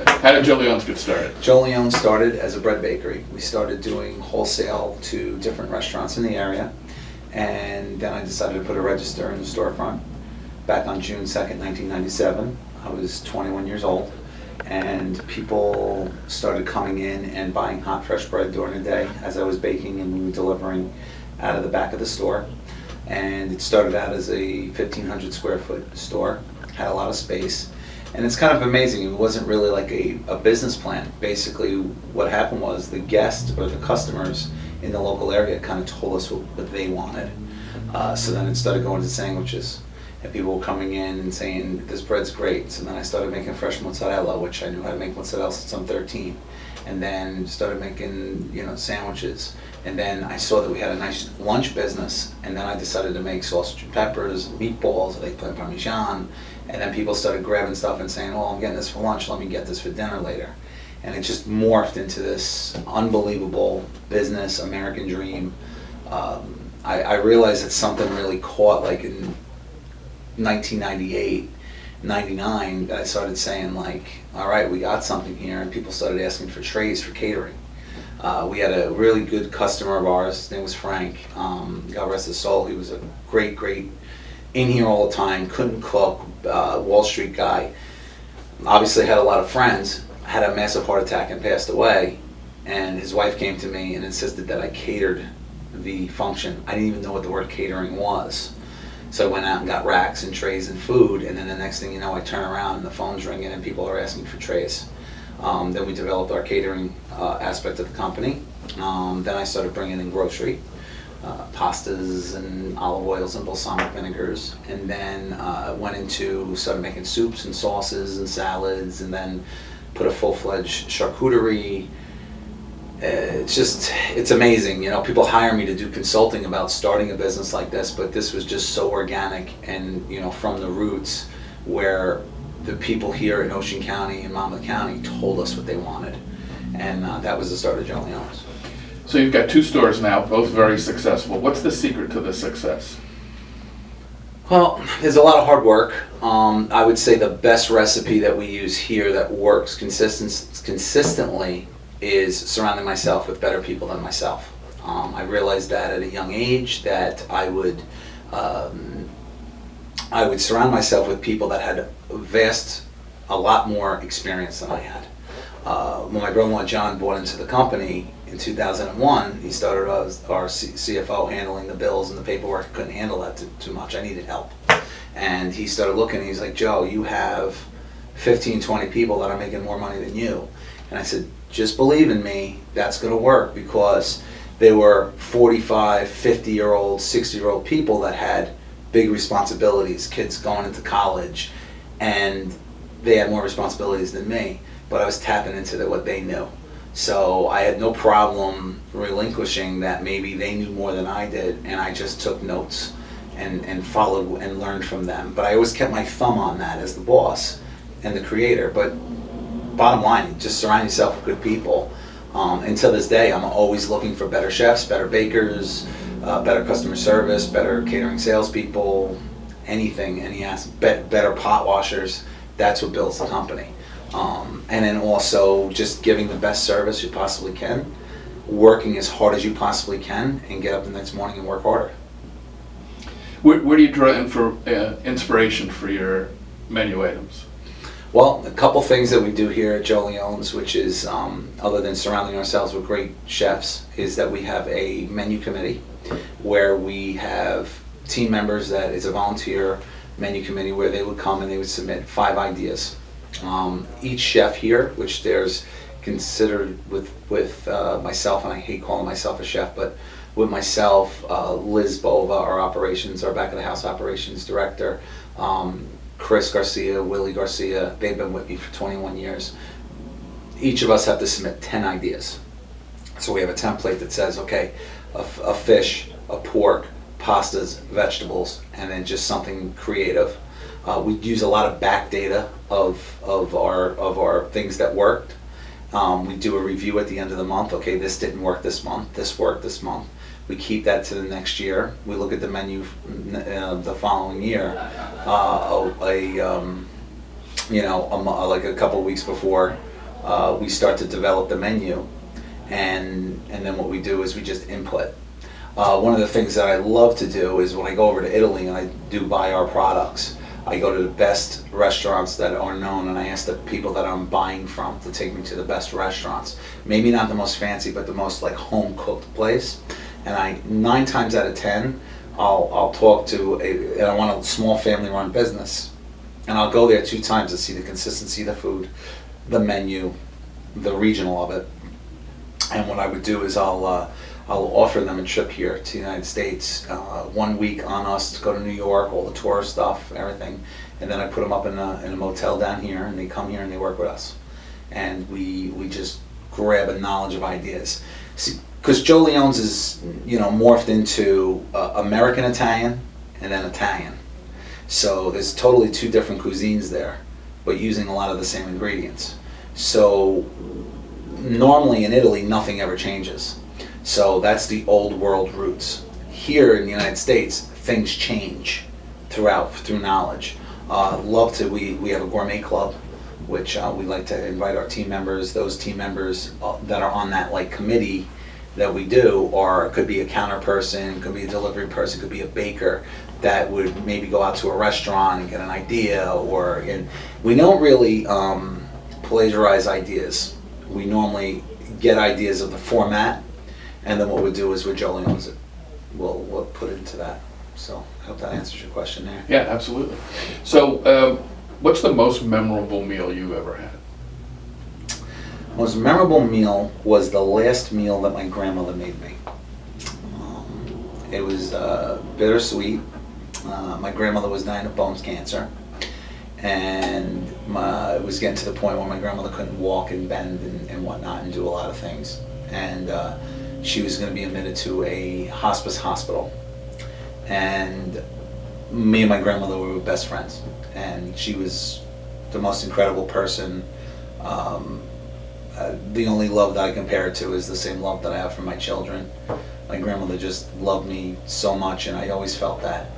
How did Joe Leone's get started? Joe Leone started as a bread bakery. We started doing wholesale to different restaurants in the area, and then I decided to put a register in the storefront back on June 2nd, 1997. I was 21 years old, and people started coming in and buying hot, fresh bread during the day as I was baking, and we were delivering out of the back of the store. And it started out as a 1,500 square foot store, had a lot of space. And it's kind of amazing, it wasn't really like a business plan. Basically what happened was the guests or the customers in the local area kind of told us what they wanted. So then it started going to sandwiches, and people were coming in and saying, this bread's great. So then I started making fresh mozzarella, which I knew how to make mozzarella since I'm 13. And then started making, sandwiches. And then I saw that we had a nice lunch business, and then I decided to make sausage and peppers, meatballs, eggplant parmesan. And then people started grabbing stuff and saying, oh, I'm getting this for lunch, let me get this for dinner later. And it just morphed into this unbelievable business, American dream. I realized that something really caught like in 1998, 99, that I started saying like, all right, we got something here, and people started asking for trays for catering. We had a really good customer of ours, his name was Frank, God rest his soul. He was a great in here all the time, couldn't cook, Wall Street guy. Obviously had a lot of friends, had a massive heart attack and passed away, and his wife came to me and insisted that I catered the function. I didn't even know what the word catering was. So I went out and got racks and trays and food, and then the next thing you know, I turn around and the phone's ringing and people are asking for trays. Then we developed our catering aspect of the company. Then I started bringing in grocery. Pastas and olive oils and balsamic vinegars, and then started making soups and sauces and salads, and then put a full-fledged charcuterie. It's amazing, people hire me to do consulting about starting a business like this, but this was just so organic and from the roots, where the people here in Ocean County and Monmouth County told us what they wanted, and that was the start of Joe Leone's. So you've got 2 stores now, both very successful. What's the secret to the success? Well, there's a lot of hard work. I would say the best recipe that we use here that works consistently is surrounding myself with better people than myself. I realized that at a young age that I would surround myself with people that had a lot more experience than I had. When my brother-in-law John bought into the company in 2001, he started as our CFO, handling the bills and the paperwork. I couldn't handle that too much. I needed help. And he started looking, and he's like, Joe, you have 15, 20 people that are making more money than you. And I said, just believe in me, that's going to work, because they were 45, 50-year-old, 60-year-old people that had big responsibilities, kids going into college, and they had more responsibilities than me, but I was tapping into what they knew. So I had no problem relinquishing that maybe they knew more than I did, and I just took notes and followed and learned from them. But I always kept my thumb on that as the boss and the creator. But bottom line, just surround yourself with good people. Until this day, I'm always looking for better chefs, better bakers, better customer service, better catering salespeople, better pot washers. That's what builds the company. And then also just giving the best service you possibly can, working as hard as you possibly can, and get up the next morning and work harder. Where do you draw inspiration for your menu items? Well, a couple things that we do here at Joe Leone's, which is, other than surrounding ourselves with great chefs, is that we have a menu committee where we have team members that is a volunteer menu committee where they would come and they would submit 5 ideas. Each chef here, which there's considered with myself, and I hate calling myself a chef, but with myself, Liz Bova, our back of the house operations director, Chris Garcia, Willie Garcia, they've been with me for 21 years. Each of us have to submit 10 ideas. So we have a template that says, okay, a fish, a pork, pastas, vegetables, and then just something creative. We use a lot of back data of our things that worked. We do a review at the end of the month. Okay, this didn't work this month. This worked this month. We keep that to the next year. We look at the menu the following year. Like a couple of weeks before we start to develop the menu, and then what we do is we just input. One of the things that I love to do is when I go over to Italy and I do buy our products, I go to the best restaurants that are known, and I ask the people that I'm buying from to take me to the best restaurants. Maybe not the most fancy, but the most like home cooked place. And 9 times out of 10, I'll talk to and I want a small family run business, and I'll go there 2 times to see the consistency of the food, the menu, the regional of it. And what I would do is I'll offer them a trip here to the United States, 1 week on us to go to New York, all the tourist stuff, everything, and then I put them up in a motel down here, and they come here and they work with us, and we just grab a knowledge of ideas. Because Joe Leone's is morphed into American Italian and then Italian, so there's totally 2 different cuisines there, but using a lot of the same ingredients. So normally in Italy nothing ever changes. So that's the old world roots. Here in the United States, things change through knowledge. We have a gourmet club, which we like to invite our team members. Those team members that are on that committee that we do, or it could be a counter person, could be a delivery person, could be a baker that would maybe go out to a restaurant and get an idea. And we don't really plagiarize ideas. We normally get ideas of the format. And then what we do is with Joe Leone's it, we'll put it into that. So I hope that answers your question there. Yeah, absolutely. So what's the most memorable meal you ever had? Most memorable meal was the last meal that my grandmother made me. It was bittersweet. My grandmother was dying of bone cancer, and it was getting to the point where my grandmother couldn't walk and bend and whatnot and do a lot of things. And she was going to be admitted to a hospice hospital, and me and my grandmother were best friends, and she was the most incredible person. The only love that I compare it to is the same love that I have for my children. My grandmother just loved me so much, and I always felt that.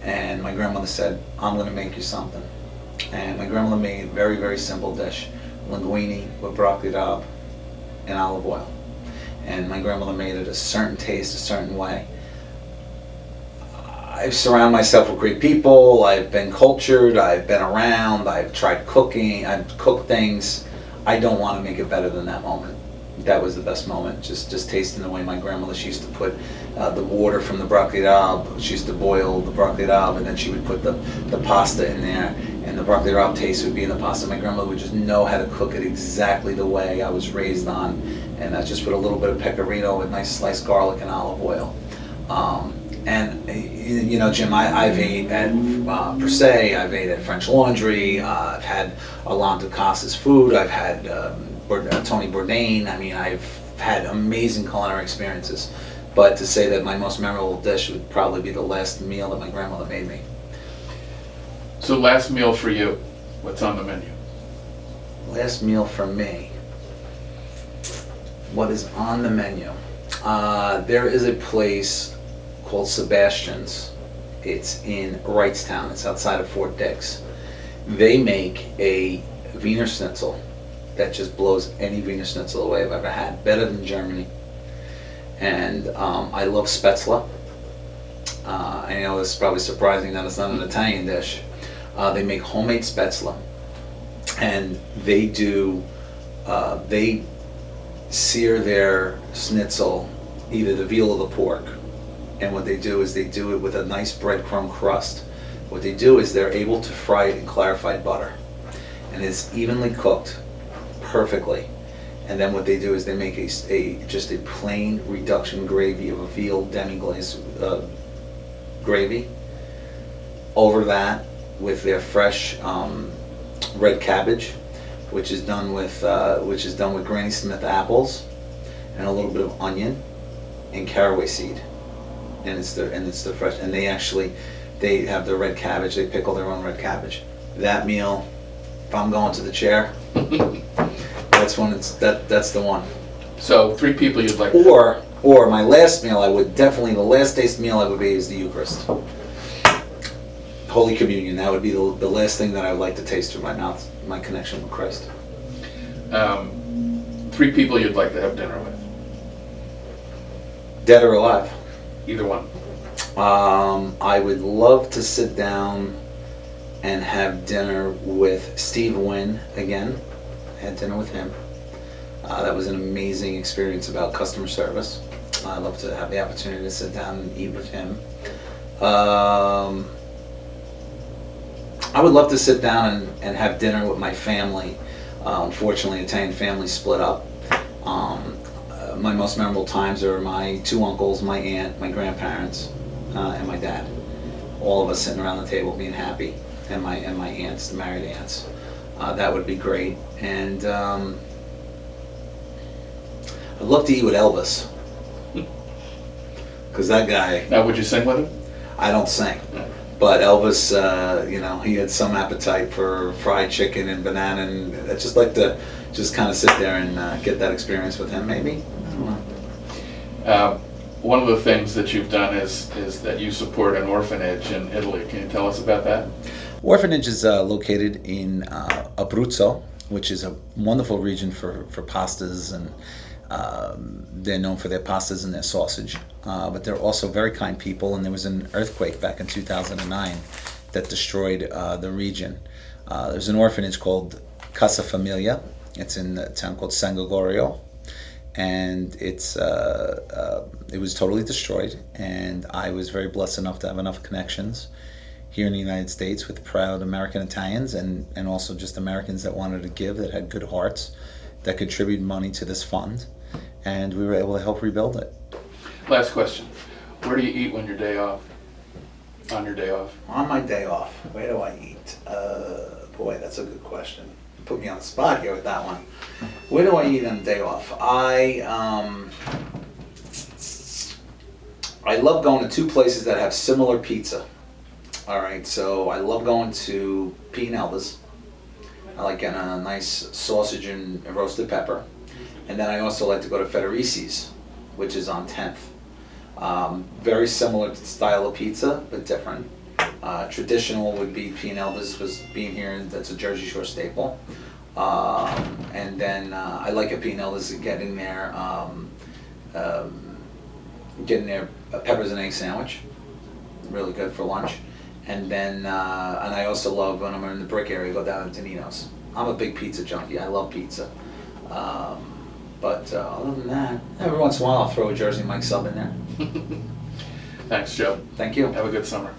And my grandmother said, I'm going to make you something. And my grandmother made a very, very simple dish, linguine with broccoli rabe and olive oil. And my grandmother made it a certain taste, a certain way. I've surrounded myself with great people, I've been cultured, I've been around, I've tried cooking, I've cooked things. I don't want to make it better than that moment. That was the best moment, just tasting the way my grandmother, she used to put the water from the broccoli rabe, she used to boil the broccoli rabe, and then she would put the pasta in there, and the broccoli rabe taste would be in the pasta. My grandmother would just know how to cook it exactly the way I was raised on, and I just put a little bit of pecorino with nice sliced garlic and olive oil. And Jim, I've ate at Per Se, I've ate at French Laundry, I've had Alain Ducasse's food, I've had Tony Bourdain. I mean, I've had amazing culinary experiences. But to say that my most memorable dish would probably be the last meal that my grandmother made me. So last meal for you, what's on the menu? Last meal for me. What is on the menu? There is a place called Sebastian's. It's in Wrightstown. It's outside of Fort Dix. They make a Wiener Schnitzel that just blows any Wiener Schnitzel away I've ever had. Better than Germany. And I love Spätzle. I know it's probably surprising that it's not an Italian dish. They make homemade Spätzle, and they sear their schnitzel, either the veal or the pork. And what they do is they do it with a nice breadcrumb crust. What they do is they're able to fry it in clarified butter, and it's evenly cooked perfectly. And then what they do is they make just a plain reduction gravy of a veal demi-glace gravy. Over that, with their fresh red cabbage, which is done with Granny Smith apples, and a little bit of onion and caraway seed. And it's the fresh. And they have the red cabbage. They pickle their own red cabbage. That meal, if I'm going to the chair. That's the one. So 3 people you'd like. Or my last meal, the last day's meal I would be is the Eucharist, Holy Communion. That would be the last thing that I would like to taste through my mouth, my connection with Christ. 3 people you'd like to have dinner with. Dead or alive? Either one. I would love to sit down and have dinner with Steve Wynn again. I had dinner with him. That was an amazing experience about customer service. I'd love to have the opportunity to sit down and eat with him. I would love to sit down and have dinner with my family. Unfortunately, Italian family split up. My most memorable times are my 2 uncles, my aunt, my grandparents, and my dad. All of us sitting around the table being happy, and my aunts, the married aunts. That would be great. And I'd love to eat with Elvis, because that guy. Now, would you sing with him? I don't sing. No. But Elvis, he had some appetite for fried chicken and banana, and I'd just like to just kind of sit there and get that experience with him, maybe. I don't know. One of the things that you've done is that you support an orphanage in Italy. Can you tell us about that? Orphanage is located in Abruzzo, which is a wonderful region for pastas, and they're known for their pastas and their sausage. But they're also very kind people, and there was an earthquake back in 2009 that destroyed the region. There's an orphanage called Casa Famiglia. It's in a town called San Gregorio, and it was totally destroyed, and I was very blessed enough to have enough connections here in the United States with proud American Italians and also just Americans that wanted to give, that had good hearts, that contributed money to this fund, and we were able to help rebuild it. Last question. Where do you eat when your day off? On your day off? On my day off, where do I eat? Boy, that's a good question. You put me on the spot here with that one. Where do I eat on a day off? I love going to 2 places that have similar pizza. All right, so I love going to P. & Elba's. I like getting a nice sausage and roasted pepper. And then I also like to go to Federici's, which is on 10th. Very similar style of pizza, but different. Traditional would be P. & Elba's, was being here, that's a Jersey Shore staple. And then I like at P. & Elba's to get in there, a peppers and egg sandwich, really good for lunch. And then, and I also love, when I'm in the Brick area, go down to Tonino's. I'm a big pizza junkie, I love pizza. But other than that, every once in a while I'll throw a Jersey Mike sub in there. Thanks, Joe. Thank you. Have a good summer.